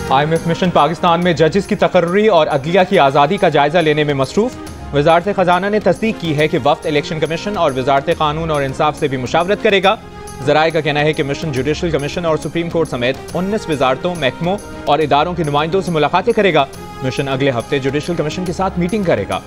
IMF mission Pakistan में जजेस की तकर्री और अदलिया की आज़ादी का जायजा लेने में मसरूफ। वजारत खजाना ने तस्दीक की है कि वफ्द इलेक्शन कमीशन और वजारत कानून और इंसाफ से भी मुशावरत करेगा। ज़राए का कहना है कि मिशन जुडिशल कमीशन और सुप्रीम कोर्ट समेत 19 वजारतों, महकमों और इदारों के नुमाइंदों से मुलाकातें करेगा। मिशन अगले हफ्ते जुडिशल कमीशन के साथ मीटिंग करेगा,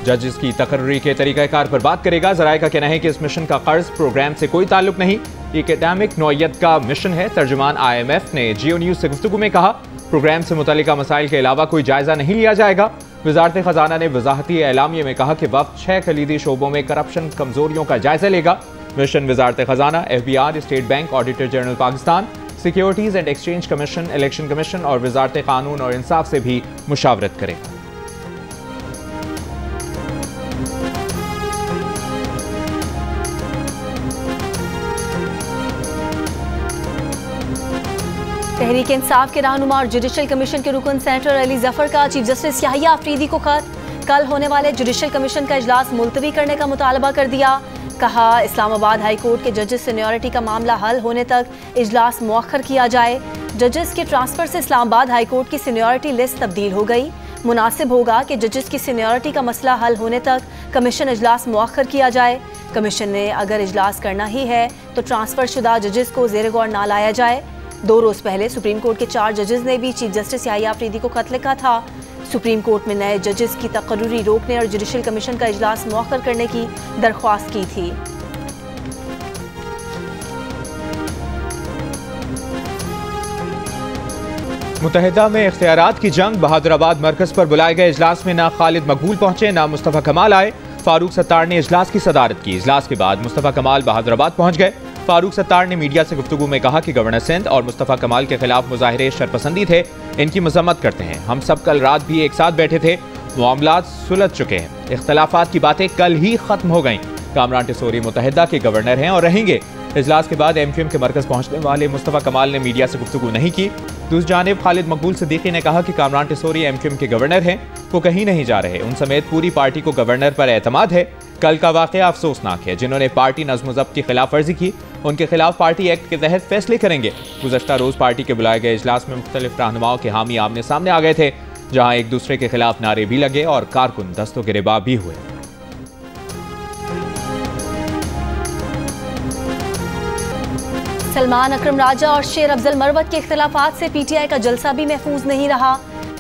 जजेस की तकर्री के तरीक़ाकार पर बात करेगा। ज़राए का कहना है कि इस मिशन का कर्ज प्रोग्राम से कोई ताल्लुक नहीं, एकेडमिक नौयत का मिशन है। तर्जुमान IMF ने जियो न्यूज़ से गुफ्तगू में कहा, प्रोग्राम से मुतल्लिका मसाइल के अलावा कोई जायजा नहीं लिया जाएगा। वजारत खजाना ने वजाहती एलामिया में कहा कि वक्त 6 कलीदी शोबों में करप्शन कमजोरियों का जायजा लेगा। मिशन वजारत खजाना, FBR, state bank, auditor general Pakistan, securities and exchange commission, election commission और वजारत कानून और इंसाफ से भी मुशावरत करेगा। तहरीक इंसाफ के रहनुमा और जुडिशल कमीशन के रुकन सेनेटर अली जफर का चीफ जस्टिस याहिया अफरीदी को खत। कल होने वाले जुडिशल कमीशन का इजलास मुलतवी करने का मुतालबा कर दिया। कहा, इस्लामाबाद हाई कोर्ट के जजेस सीनियरिटी का मामला हल होने तक इजलास मुअख्खर किया जाए। जजेस के ट्रांसफर से इस्लामाबाद हाई कोर्ट की सीनियरिटी लिस्ट तब्दील हो गई। मुनासिब होगा कि जजेस की सीनियरिटी का मसला हल होने तक कमीशन इजलास मुअख्खर किया जाए। कमीशन ने अगर इजलास करना ही है तो ट्रांसफर शुदा जजेस को ज़ेर गौर ना लाया जाए। 2 रोज़ पहले सुप्रीम कोर्ट के 4 जजेस ने भी चीफ जस्टिस याहिया अफरीदी को खत लिखा था। सुप्रीम कोर्ट में नए जजेस की तकर्री रोकने और जुडिशल कमीशन का इजलास मुअख्खर करने की दरख्वास्त की थी। मुत्तहिदा में इख्तियारात की जंग। बहादुराबाद मरकज पर बुलाए गए इजलास में ना खालिद मकबूल पहुंचे, ना मुस्तफ़ा कमाल आए। फारूक सत्तार ने इजलास की सदारत की। इजलास के बाद मुस्तफ़ा कमाल बहादुराबाद पहुंच गए। फारूक सत्तार ने मीडिया से गुफ्तगू में कहा कि गवर्नर सिंध और मुस्तफ़ा कमाल के खिलाफ मुजाहिरे शरपसंदी थे, इनकी मजम्मत करते हैं। हम सब कल रात भी एक साथ बैठे थे, मामलात सुलझ चुके हैं, इख्तलाफात की बातें कल ही खत्म हो गईं। कामरान टिसोरी मुत्तहिदा के गवर्नर हैं और रहेंगे। इजलास के बाद MQM के मरकज पहुंचने वाले मुस्तफ़ा कमाल ने मीडिया से गुफ्तगू नहीं की। दूसरी जानिब खालिद मकबूल सिद्दीकी ने कहा कि कामरान टिसोरी MQM के गवर्नर हैं, वो कहीं नहीं जा रहे। उन समेत पूरी पार्टी को गवर्नर पर एतमाद है। कल का वाक़या अफसोसनाक है। जिन्होंने पार्टी नज़्म ज़ब्त की खिलाफ वर्जी की, उनके खिलाफ पार्टी एक्ट के तहत फैसले करेंगे। गुज़श्ता रोज़ पार्टी के बुलाए गए इजलास में मुख्तलिफ रहनुमाओं के हामी आमने सामने आ गए थे, जहाँ एक दूसरे के खिलाफ नारे भी लगे और कारकुन दस्तों गिरेबान भी हुए। सलमान अकरम राजा और शेर अफजल मरवत के इख्तिलाफात से PTI का जलसा भी महफूज नहीं रहा।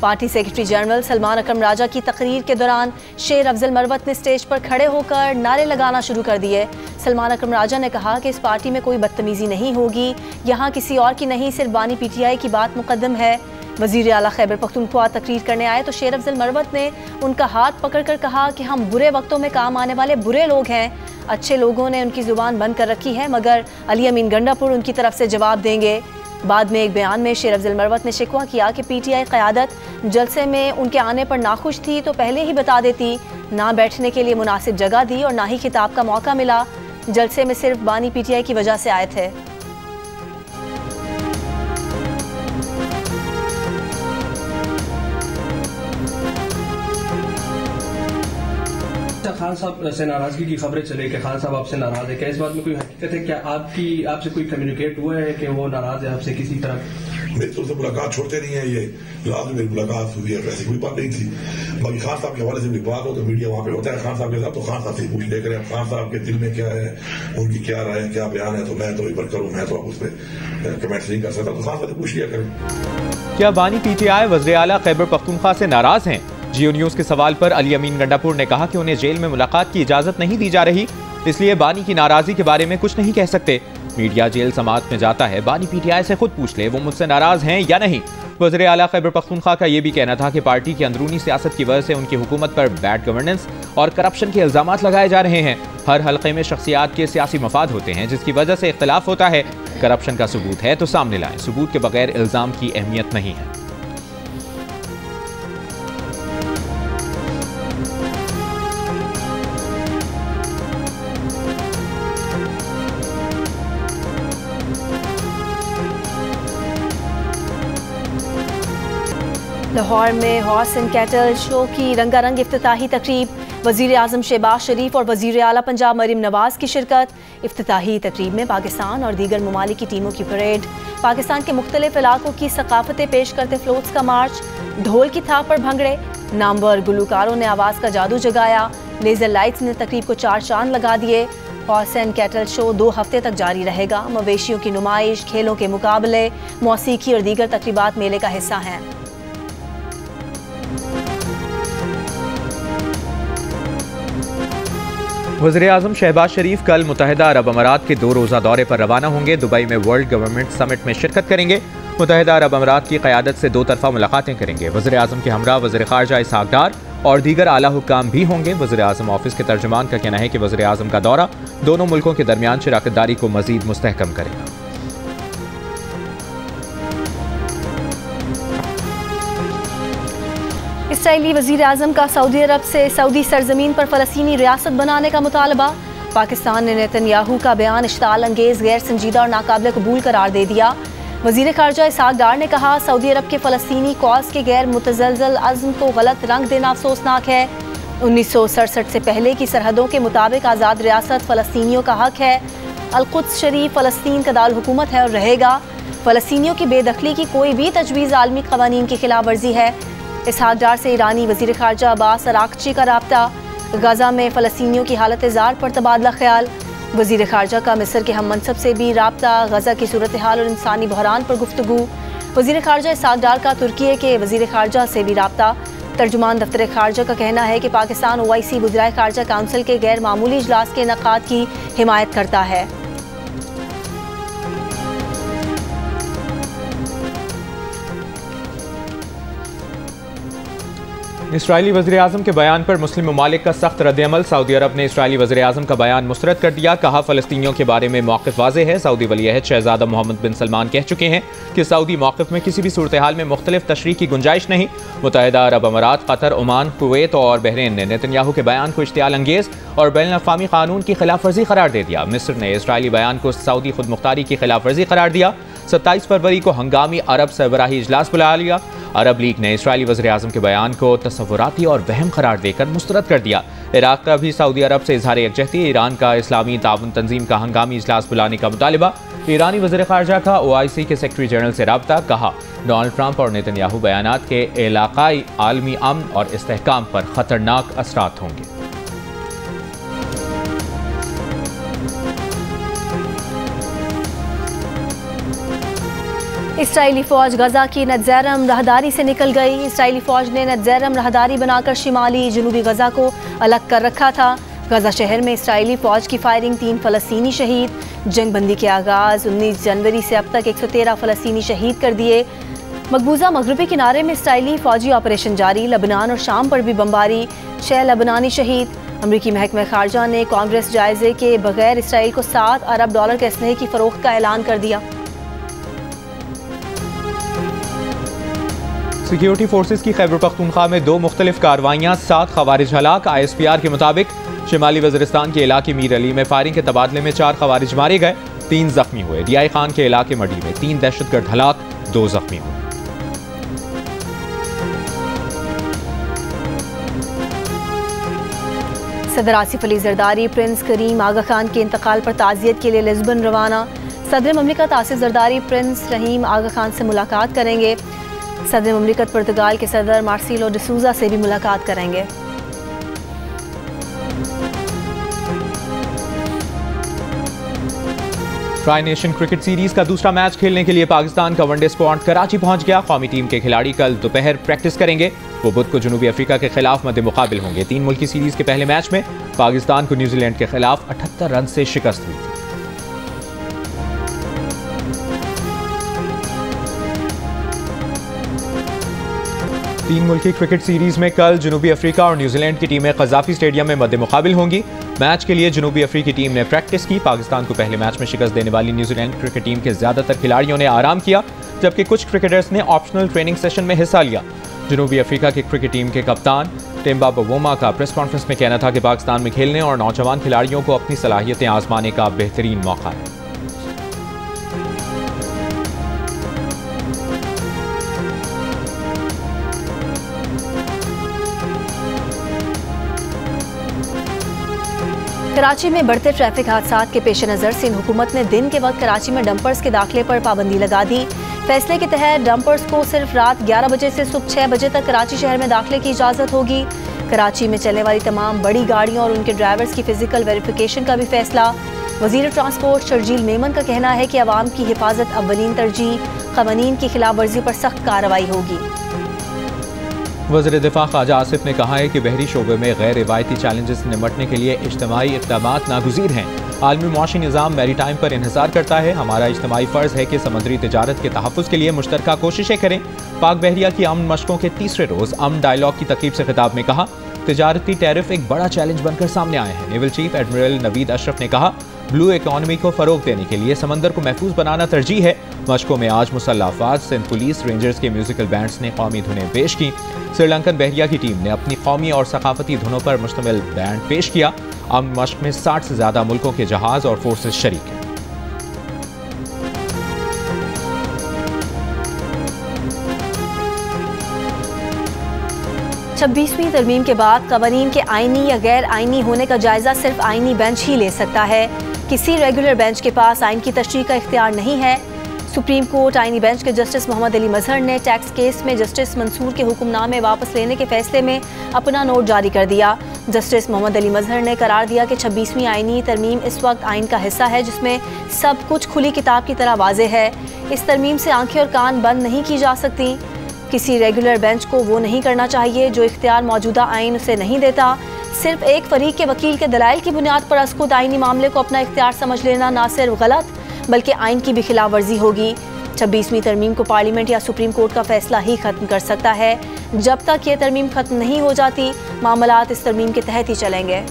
पार्टी सेक्रेटरी जनरल सलमान अकरम राजा की तकरीर के दौरान शेर अफजल मरवत ने स्टेज पर खड़े होकर नारे लगाना शुरू कर दिए। सलमान अकरम राजा ने कहा कि इस पार्टी में कोई बदतमीजी नहीं होगी, यहाँ किसी और की नहीं, सिर्फ बानी PTI की बात मुकद्दम है। वज़ीर आला खैबर पख्तूनख्वा तकरीर करने आए तो शेर अफजल मरवत ने उनका हाथ पकड़कर कहा कि हम बुरे वक्तों में काम आने वाले बुरे लोग हैं। अच्छे लोगों ने उनकी ज़ुबान बंद कर रखी है, मगर अली अमीन गंडापुर उनकी तरफ से जवाब देंगे। बाद में एक बयान में शेर अफजल मरवत ने शिकवा किया कि PTI क़यादत जलसे में उनके आने पर नाखुश थी तो पहले ही बता देती। ना बैठने के लिए मुनासिब जगह दी और ना ही खिताब का मौका मिला। जलसे में सिर्फ बानी PTI की वजह से आए थे। खान साहब से नाराजगी की खबरें चले कि खान साहब आपसे नाराज है, क्या इस बात में कोई हकीकत है? क्या आपसे कोई कम्युनिकेट हुआ है कि वो नाराज है आपसे किसी तरह? मेरी तो मुलाकात छोड़ते नहीं है, ये रात में मेरी मुलाकात हुई है, वैसे कोई बात नहीं थी। बाकी खान साहब के हवाले से भी बात हो तो मीडिया वहाँ पे होता है खान साहब के साथ, तो खान साहब से पूछ ले करें खान साहब के दिल में क्या है, उनकी क्या राय है, क्या बयान है। तो मैं तो इबर करूँ, मैं तो आप उस पर कमेंट्स नहीं कर सकता, तो खान साहब से पूछ लिया करें। क्या बानी PTI वज़ीर आला खैबर पख्तूनख्वा से नाराज हैं? जियो न्यूज़ के सवाल पर अली अमीन गंडापुर ने कहा कि उन्हें जेल में मुलाकात की इजाज़त नहीं दी जा रही, इसलिए बानी की नाराज़गी के बारे में कुछ नहीं कह सकते। मीडिया जेल समाअत में जाता है, बानी PTI से खुद पूछ ले वो मुझसे नाराज़ हैं या नहीं। वज़ीर आला खैबर पख्तूनख्वा का यह भी कहना था कि पार्टी की अंदरूनी सियासत की वजह से उनकी हुकूमत पर बैड गवर्नेंस और करप्शन के इल्ज़ामात लगाए जा रहे हैं। हर हल्के में शख्सियात के सियासी मफाद होते हैं, जिसकी वजह से इख्तिलाफ होता है। करप्शन का सबूत है तो सामने लाएं, सबूत के बगैर इल्ज़ाम की अहमियत नहीं है। लाहौर में हॉर्स एंड कैटल शो की रंगारंग इफ्तिताही तकरीब। वज़ीर आज़म शहबाज शरीफ और वज़ीर आला पंजाब मरीम नवाज की शिरकत। इफ्तिताही तकरीब में पाकिस्तान और दीगर ममालिक की टीमों की परेड। पाकिस्तान के मुख्तलिफ इलाकों की सकाफतें पेश करते फ्लोट्स का मार्च। ढोल की थाप पर भंगड़े। नामवर गुलकारों ने आवाज़ का जादू जगाया। लेज़र लाइट्स ने तकरीब को 4 चांद लगा दिए। हॉर्स एंड कैटल शो 2 हफ्ते तक जारी रहेगा। मवेशियों की नुमाइश, खेलों के मुकाबले, मौसीकी और दीगर तकरीबात मेले का हिस्सा हैं। वज़ीर आज़म शहबाज शरीफ कल मुत्तहिदा अरब अमारात के 2 रोज़ा दौरे पर रवाना होंगे। दुबई में वर्ल्ड गवर्नमेंट समिट में शिरकत करेंगे। मुत्तहिदा अरब अमारात की क़यादत से 2 तरफ़ा मुलाकातें करेंगे। वज़ीर आज़म के हमरा वज़ीर ख़ारजा इसहाक़ डार और दीगर आला हुक्काम भी होंगे। वज़ीर आज़म ऑफिस के तर्जुमान का कहना है कि वज़ीर आज़म का दौरा दोनों मुल्कों के दरमियान शराकतदारी को मज़ीद मुस्तहकम करेगा। इसराइली वज़ीर आज़म का सऊदी अरब से सऊदी सरजमीन पर फ़लस्तीनी रियासत बनाने का मुतालबा। पाकिस्तान ने नेतन्याहू का बयान इश्ताल अंगेज़, गैर संजीदा और नाकाबिल कबूल करार दे दिया। वज़ीर ख़ारजा इसहाक़ डार ने कहा, सऊदी अरब के फ़लस्तीनी कॉज़ के गैर मुतज़लज़ल अज़्म को गलत रंग देना अफसोसनाक है। 1967 से पहले की सरहदों के मुताबिक आज़ाद रियासत फ़लस्तीनियों का हक है। अल-कुद्स शरीफ फ़लस्तीन का दारुल हुकूमत है और रहेगा। फ़लस्तीनियों की बेदखली की कोई भी तजवीज़ आलमी क़वानीन की खिलाफ वर्जी है। इसहाक़ डार से ईरानी वज़ीर ख़ारजा अब्बास अराक़ची का राब्ता। गज़ा में फ़लस्तीनियों की हालत ज़ार पर तबादला ख्याल। वज़ीर ख़ारजा का मिस्र के हम मनसब से भी राब्ता। गज़ा की सूरत हाल और इंसानी बहरान पर गुफ्तगू। वज़ीर ख़ारजा इसहाक़ डार का तुर्की के वज़ीर ख़ारजा से भी राब्ता। तर्जुमान दफ्तर ख़ारजा का कहना है कि पाकिस्तान OIC वज़ीराए ख़ारजा काउंसिल के गैर मामूली इजलास के इनेकाद की हिमायत करता है। इसराइली वज़ीर आज़म के बयान पर मुस्लिम ममालिक का सख्त रद्द-ए-अमल। सऊदी अरब ने इसराइली वज़ीर आज़म का बयान मुस्तरद कर दिया। कहा, फ़लस्तीनियों के बारे में मौक़िफ़ वाज़ेह है। सऊदी वली-अहद शहज़ादा मोहम्मद बिन सलमान कह चुके हैं कि सऊदी मौक़िफ़ में किसी भी सूरत हाल में मुख्तलिफ तशरीह की गुंजाइश नहीं। मुत्तहिदा अरब अमारात, कतर, ओमान, कुवैत और बहरीन ने नेतन्याहू के बयान को इश्तियाल अंगेज़ और बैनुल-अक़वामी क़ानून की खिलाफ वर्जी करार दे दिया। मिस्र ने इसराइली बयान को सऊदी खुद मुख्तारी की खिलाफ वर्जी करार दिया। 27 फरवरी को हंगामी अरब सरबराही इजलास बुला लिया। अरब लीग ने इसराइली वज़ीर आज़म के बयान को तसव्वुराती और वहम करार देकर मुस्तरद कर दिया। इराक़ का भी सऊदी अरब से इज़हार यकजहती। ईरान का इस्लामी ताउन तंजीम का हंगामी इजलास बुलाने का मुतालिबा। ईरानी वज़ीर ख़ारजा का OIC के सेक्रेटरी जनरल से राब्ता। कहा, डोनाल्ड ट्रंप और नेतन्याहू बयानात के इलाक़ाई आलमी अमन और इस्तेहकाम पर ख़तरनाक असरात होंगे। इसराइली फ़ौज गज़ा की नज़ैरम राहदारी से निकल गई। इसराइली फ़ौज ने नज़ैरम राहदारी बनाकर शिमाली जनूबी गज़ा को अलग कर रखा था। गज़ा शहर में इसराइली फ़ौज की फायरिंग, 3 फ़लस्तीनी शहीद। जंग बंदी के आगाज़ 19 जनवरी से अब तक 113 फ़लस्तीनी शहीद कर दिए। मकबूजा मगरबी किनारे में इसराइली फ़ौजी ऑपरेशन जारी। लबनान और शाम पर भी बमबारी, 6 लबनानी शहीद। अमरीकी महकमा ख़ारजा ने कांग्रेस जायज़े के बगैर इसराइल को $7 अरब के असलहे की फ़रोख्त का ऐलान कर दिया। सिक्योरिटी फोर्सेस की खैबर पख्तूनख्वा में 2 मुख्तलिफ कार्रवाइयाँ, 7 खवारिज हलाक। ISPR के मुताबिक शिमाली वज़ीरिस्तान के इलाके मीर अली में फायरिंग के तबादले में 4 खवारिज मारे गए, 3 जख्मी हुए। DI खान के इलाके मडी में 3 दहशतगर्द हलाक, 2 जख्मी हुए। सदर आसिफ अली जरदारी प्रिंस करीम आगा खान के इंतकाल पर ताज़ियत के लिए लिस्बन रवाना। सदर ममलिकत आसिफ जरदारी प्रिंस रहीम आगा खान से मुलाकात करेंगे। सदर ममलिकत पुर्तगाल के सदर मार्सिलो डिसूजा से भी मुलाकात करेंगे। ट्राई नेशन क्रिकेट सीरीज का दूसरा मैच खेलने के लिए पाकिस्तान का वनडे स्क्वाड कराची पहुंच गया। कौमी टीम के खिलाड़ी कल दोपहर प्रैक्टिस करेंगे। वो बुध को जनूबी अफ्रीका के खिलाफ मद्दे मुकाबिल होंगे। 3 मुल्की सीरीज के पहले मैच में पाकिस्तान को न्यूजीलैंड के खिलाफ 78 रन से शिकस्त हुई थी। तीन मुल्की क्रिकेट सीरीज में कल जनूबी अफ्रीका और न्यूजीलैंड की टीमें कज़ाफी स्टेडियम में मद्दे मुकाबिल होंगी। मैच के लिए जनूबी अफ्रीकी टीम ने प्रैक्टिस की। पाकिस्तान को पहले मैच में शिकस्त देने वाली न्यूजीलैंड क्रिकेट टीम के ज्यादातर खिलाड़ियों ने आराम किया, जबकि कुछ क्रिकेटर्स ने ऑप्शनल ट्रेनिंग सेशन में हिस्सा लिया। जनूबी अफ्रीका की क्रिकेट टीम के कप्तान टेम्बा बवोमा का प्रेस कॉन्फ्रेंस में कहना था कि पाकिस्तान में खेलने और नौजवान खिलाड़ियों को अपनी सलाहियतें आजमाने का बेहतरीन मौका है। कराची में बढ़ते ट्रैफिक हादसा के पेश नज़र सिंध हुकूमत ने दिन के वक्त कराची में डंपर्स के दाखिले पर पाबंदी लगा दी। फैसले के तहत डंपर्स को सिर्फ रात 11 बजे से सुबह 6 बजे तक कराची शहर में दाखिले की इजाज़त होगी। कराची में चलने वाली तमाम बड़ी गाड़ियों और उनके ड्राइवर्स की फिजिकल वेरिफिकेशन का भी फैसला। वज़ीर ट्रांसपोर्ट शर्जील मेमन का कहना है कि अवाम की हिफाजत अव्वलीन तरजीह, क़वानीन की खिलाफ वर्जी पर सख्त कार्रवाई होगी। वज़ीर दिफा ख्वाजा आसिफ ने कहा है कि बहरी शोबे में गैर रिवायती चैलेंजेस से निपटने के लिए इज्तिमाई इक़दामात नागुज़ीर हैं। आलमी मुआशी निज़ाम मैरी टाइम पर इन्हिसार करता है। हमारा इज्तिमाई फ़र्ज़ है कि समुद्री तिजारत के तहफ़्फ़ुज़ के लिए मुश्तरका कोशिशें करें। पाक बहरिया की अमन मशकों के तीसरे रोज़ अमन डायलॉग की तक़रीब से खिताब में कहा, तिजारती टैरिफ एक बड़ा चैलेंज बनकर सामने आए हैं। Naval chief admiral Naveed Ashraf ने कहा, ब्लू इकॉनमी को फ़रोग देने के लिए समंदर को महफूज बनाना तरजीह है। मशकों में आज मुसल्लह अफ़वाज, सिंध पुलिस, रेंजर्स के म्यूजिकल बैंड्स ने कौमी धुनें पेश की। श्रीलंकन बहरिया की टीम ने अपनी कौमी और सकाफती धुनों पर मुश्तमिल बैंड पेश किया। अमन मश्क में 60 से ज़्यादा मुल्कों के जहाज़ और फोर्सेस शरीक हैं। 26वीं तरमीम के बाद क़वानीन के आइनी या गैर आइनी होने का जायज़ा सिर्फ आइनी बेंच ही ले सकता है। किसी रेगुलर बेंच के पास आइन की तशरीह का इख्तियार नहीं है। सुप्रीम कोर्ट आइनी बेंच के जस्टिस मोहम्मद अली मजहर ने टैक्स केस में जस्टिस मंसूर के हुक्मनामे वापस लेने के फैसले में अपना नोट जारी कर दिया। जस्टिस मोहम्मद अली मजहर ने करार दिया कि 26वीं आइनी तरमीम इस वक्त आइन का हिस्सा है जिसमें सब कुछ खुली किताब की तरह वाज़ेह है। इस तरमीम से आंखें और कान बंद नहीं की जा सकती। किसी रेगुलर बेंच को वो नहीं करना चाहिए जो इख्तियार मौजूदा आइन उसे नहीं देता। सिर्फ एक फरीक के वकील के दलाइल की बुनियाद पर असकुद आइनी मामले को अपना इख्तियार समझ लेना ना सिर्फ गलत बल्कि आइन की भी खिलाफ वर्जी होगी। 26वीं तरमीम को पार्लियामेंट या सुप्रीम कोर्ट का फैसला ही खत्म कर सकता है। जब तक ये तरमीम खत्म नहीं हो जाती मामलात इस तरमीम के तहत ही चलेंगे।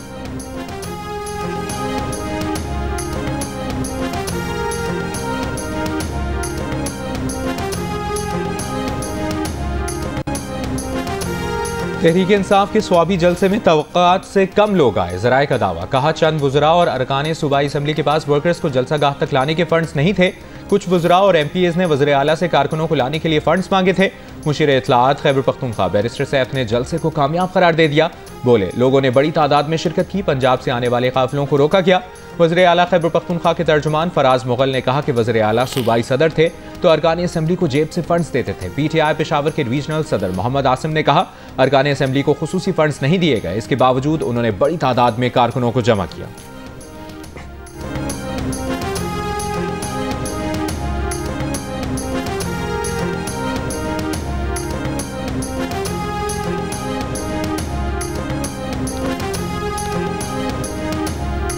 तहरीक इंसाफ के स्वाबी जलसे में तवक्कात से कम लोग आए, ज़राए का दावा। कहा, चंद वुज़रा और अरकान सूबाई असम्बली के पास वर्कर्स को जलसा गाह तक लाने के फंड्स नहीं थे। कुछ वुज़रा और MPAs ने वज़ीर आला से कारकुनों को लाने के लिए फंड्स मांगे थे। मुशीर इत्तलाआत खैबर पख्तूनख्वा बैरिस्टर सैफ ने जलसे को कामयाब करार दे दिया। बोले, लोगों ने बड़ी तादाद में शिरकत की। पंजाब से आने वाले काफिलों को रोका गया। वज़ीर आला खैबर पख्तूनख्वा के तर्जुमान फराज मुगल ने कहा कि वज़ीर आला सूबाई सदर थे तो अरकान असम्बली को जेब से फंड्स देते थे। PTI पेशावर के रीजनल सदर मोहम्मद आसिम ने कहा, अरकान असम्बली को खुसूसी फंड्स नहीं दिए गए। इसके बावजूद उन्होंने बड़ी तादाद में कारकुनों को जमा किया।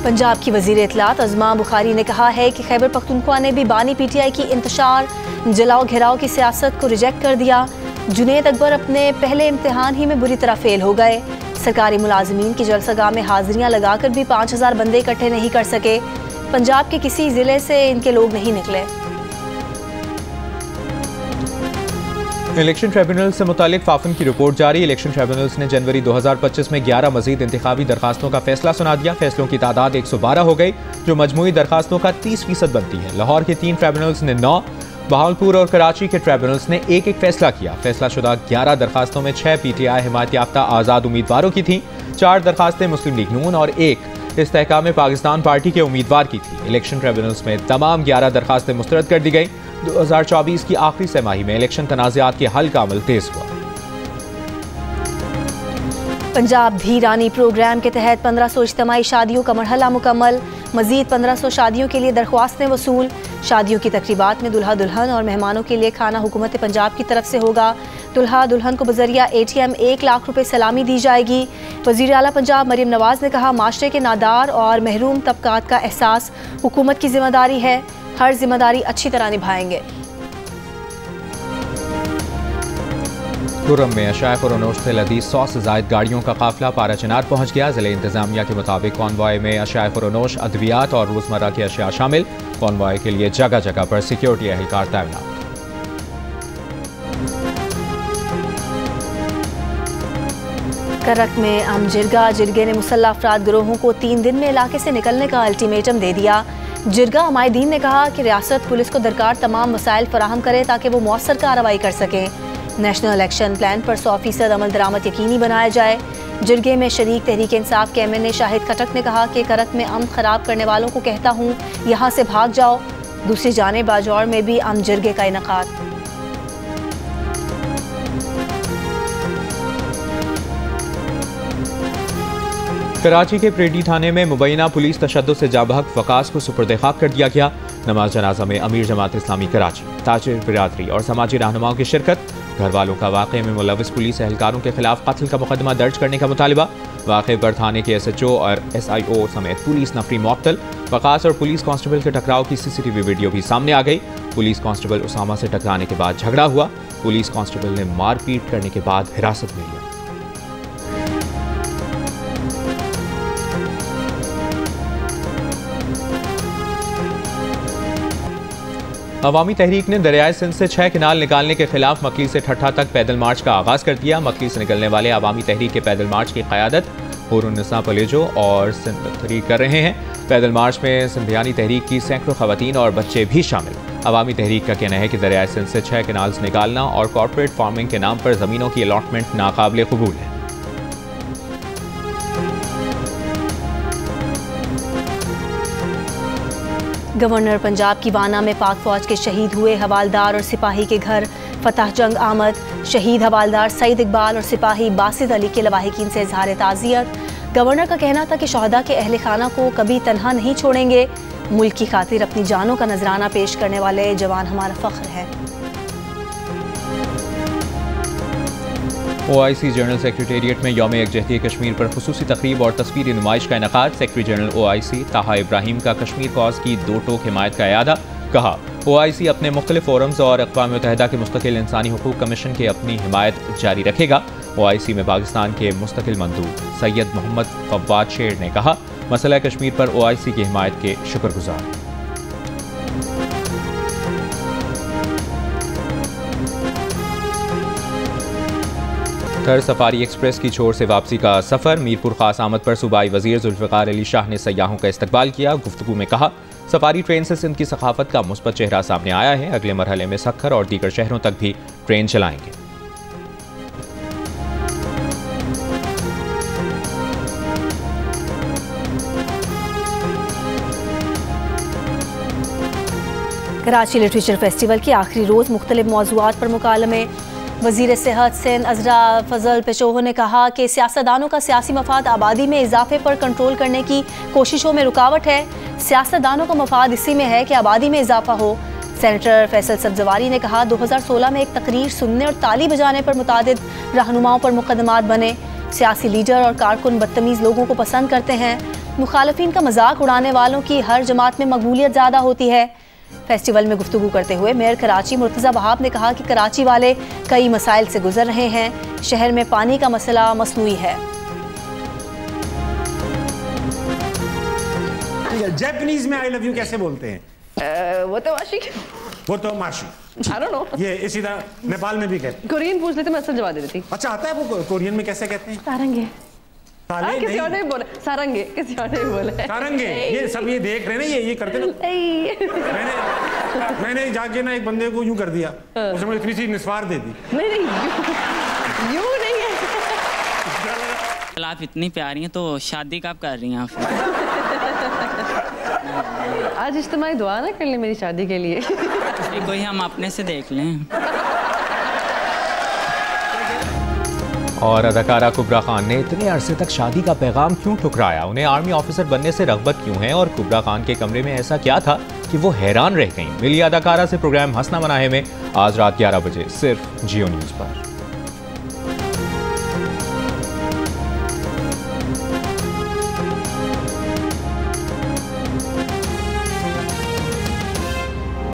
पंजाब की वज़ीर इत्तलाआत अज़मा बुखारी ने कहा है कि खैबर पख्तूनख्वा ने भी बानी PTI की इंतशार, जलाओ घेराव की सियासत को रिजेक्ट कर दिया। जुनैद अकबर अपने पहले इम्तिहान ही में बुरी तरह फेल हो गए। सरकारी मुलाजिमीन की जलसागाह में हाजिरियां लगाकर भी 5000 बंदे इकट्ठे नहीं कर सके। पंजाब के किसी जिले से इनके लोग नहीं निकले। इलेक्शन ट्रिब्यूनल से मुतालिक फाफन की रिपोर्ट जारी। इलेक्शन ट्रिब्यूनल्स ने जनवरी 2025 में 11 मजीद इंतखाबी दरखास्तों का फैसला सुना दिया। फैसलों की तादाद 112 हो गई जो मजमूई दरखास्तों का 30% बनती है। लाहौर के 3 ट्रिब्यूनल्स ने 9, बहावलपुर और कराची के ट्रिब्यूनल्स ने एक एक फैसला किया। फैसला शुदा 11 दरखास्तों में 6 PTI हिमायत याफ्ता आज़ाद उम्मीदवारों की थी, 4 दरखास्तें मुस्लिम लीग नून और 1 इस्तेहकाम पाकिस्तान पार्टी के उम्मीदवार की थी। इलेक्शन ट्रिब्यूनल्स में तमाम 11 दरखास्तें मुस्तरद कर दी गई। 2024 की आखिरी सहमाही में इलेक्शन तनाज़ात के हल का अमल तेज हुआ। पंजाब धी रानी प्रोग्राम के तहत 1500 इज्तिमाई शादियों का मरहला मुकम्मल। मजीद 1500 शादियों के लिए दरख्वास्तें वसूल। शादियों की तकरीबात में दुल्हा दुल्हन और मेहमानों के लिए खाना हुकूमत पंजाब की तरफ से होगा। दुल्हा दुल्हन को बजरिया ATM 1 लाख रुपए सलामी दी जाएगी। वज़ीर आला पंजाब मरियम नवाज ने कहा, माशरे के नादार और महरूम तबकात का एहसास हुकूमत की जिम्मेदारी है। हर जिम्मेदारी अच्छी तरह निभाएंगे। खुर्रम में अशाइख और अनोश से लदी 100 से ज़ायद गाड़ियों का काफिला पारा चिनार पहुंच गया। ज़िले इंतजामिया के मुताबिक कॉन्वॉय में अशाइख और अनोश, अद्वियात और रोज़मर्रा की अशिया शामिल। कॉन्वॉय के लिए जगह जगह पर सिक्योरिटी एहलकार तैनात। करक में अम जिरगे ने मुसल्लह अफराद गिरोहों को 3 दिन में इलाके से निकलने का अल्टीमेटम दे दिया। जिरगा हमायदीन ने कहा कि रियासत पुलिस को दरकार तमाम वसाइल फराहम करे ताकि वो मौसर कार्रवाई कर सकें। नेशनल इलेक्शन प्लान पर 100% अमल दरामद यकीनी बनाया जाए। जिरगे में शरीक तहरीक इंसाफ के MNA शाहिद खटक ने कहा कि करक में अमन खराब करने वालों को कहता हूँ यहाँ से भाग जाओ। दूसरी जानिब बाजौर में भी अमन जिरगे का इनेकाद। कराची के प्रेटी थाने में मुबैना पुलिस तशद्दुद से जाबहक वकास को सुपुर्द खाक कर दिया गया। नमाज जनाजा में अमीर जमात इस्लामी कराची, ताजिर बिरादरी और समाजी रहनुमाओं की शिरकत। घर वालों का वाक़े में मुलविस पुलिस एहलकारों के खिलाफ कत्ल का मुकदमा दर्ज करने का मुतालबा। वाक़े पर थाने के SHO और SIO समेत पुलिस नफरी मुअत्तल। वकास और पुलिस कांस्टेबल के टकराव की CCTV वीडियो भी सामने आ गई। पुलिस कांस्टेबल उसामा से टकराने के बाद झगड़ा हुआ। पुलिस कांस्टेबल ने मारपीट करने के बाद हिरासत में लिया। अवामी तहरीक ने दरियाए सिंध से 6 किनाल निकालने के खिलाफ मकली से ठट्ठा तक पैदल मार्च का आगाज कर दिया। मकली से निकलने वाले अवामी तहरीक के पैदल मार्च की क़यादत हुर्रुन्निसा पलेजो और सिंध तहरीक कर रहे हैं। पैदल मार्च में सिंधियानी तहरीक की सैकड़ों खवातीन और बच्चे भी शामिल। अवामी तहरीक का कहना है कि दरियाए सिंध से 6 किनाल्स निकालना और कॉर्पोरेट फार्मिंग के नाम पर ज़मीनों की अलॉटमेंट नाकाबिल कबूल है। गवर्नर पंजाब की वाना में पाक फौज के शहीद हुए हवालदार और सिपाही के घर फतह जंग आमद। शहीद हवालदार सईद इकबाल और सिपाही बासित अली के लवाहिकीन से इजहार ताज़ियत। गवर्नर का कहना था कि शहदा के अहले खाना को कभी तन्हा नहीं छोड़ेंगे। मुल्क की खातिर अपनी जानों का नजराना पेश करने वाले जवान हमारा फख्र है। OIC जनरल सेक्रेटेरिएट में यौम यकजहती कश्मीर पर खुसूसी तकरीब और तस्वीरी नुमाइश का इनेकाद। सेक्रेटरी जनरल OIC ताहा इब्राहिम का कश्मीर कॉज की 2 टोक हिमायत का इयादा। कहा OIC अपने मुख्तलिफ फोरम्स और अक़वाम मुत्तहिदा के मुस्तकिल इंसानी हुकूक कमीशन के अपनी हिमायत जारी रखेगा। OIC में पाकिस्तान के मुस्तकिल मंदूब सैयद मोहम्मद फव्वाद शेर ने कहा मसला कश्मीर पर OIC की हिमायत के शुक्रगुजार। थर सफारी एक्सप्रेस की छोर से वापसी का सफ़र। मीरपुर खास आमद पर सूबाई वज़ीर जुल्फ़िकार अली शाह ने सयाहों का इस्तकबाल किया। गुफ्तगू में कहा सफारी ट्रेन से सिंध की सखाफत का मुस्बत चेहरा सामने आया है। अगले मरहले में सक्खर और दीगर शहरों तक भी ट्रेन चलाएंगे। कराची लिटरेचर फेस्टिवल के आखिरी रोज़ मुख्तलिफ मौज़ूआत पर मुकालमे। वज़ीर सेहत सिंध अज़रा फजल पेशोहो ने कहा कि सियासतदानों का सियासी मफाद आबादी में इजाफे पर कंट्रोल करने की कोशिशों में रुकावट है। सियासतदानों का मफाद इसी में है कि आबादी में इजाफा हो। सेनेटर फैसल सब्जवारी ने कहा 2016 में एक तकरीर सुनने और ताली बजाने पर मुतादिद रहनुमाओं पर मुकदमात बने। सियासी लीडर और कारकुन बदतमीज़ लोगों को पसंद करते हैं। मुखालफिन का मजाक उड़ाने वालों की हर जमात में मकबूलियत ज़्यादा होती है। फेस्टिवल में गुफ्तगू करते हुए मेयर कराची मुर्तज़ा वहाब ने कहा कि कराची वाले कई मसाइल से गुजर रहे हैं। शहर में पानी का मसला मसनूई है। जापानीज में आई लव यू कैसे बोलते हैं? वो तो माशी। I don't know. ये इसी तरह नेपाल में भी कहते हैं। कोरियन पूछ लेते मैं असल जवाब दे देती। अच्छा आता है वो कोरियन में कैसे कहते हैं? सारंगे। किसी और नहीं बोले सारंगे, किसी और नहीं बोले सारंगे। ये सब ये देख रहे हैं ये करते ना। मैंने जाके ना एक बंदे को यूं कर दिया, उसने मुझे इतनी सी निस्वार दे दी। नहीं यूं नहीं है। आप इतनी प्यारी हैं तो शादी कब कर रही हैं आप? आज इज्तिमाई दुआ ना कर ले मेरी शादी के लिए। कोई हम अपने से देख लें। और अदाकारा कुबरा खान ने इतने अरसे तक शादी का पैगाम क्यों ठुकराया? उन्हें आर्मी ऑफिसर बनने से रग़बत क्यों है? और कुबरा खान के कमरे में ऐसा क्या था कि वो हैरान रह गईं? मिली अदाकारा से प्रोग्राम हंसना मनाहे में आज रात 11 बजे सिर्फ जियो न्यूज़ पर।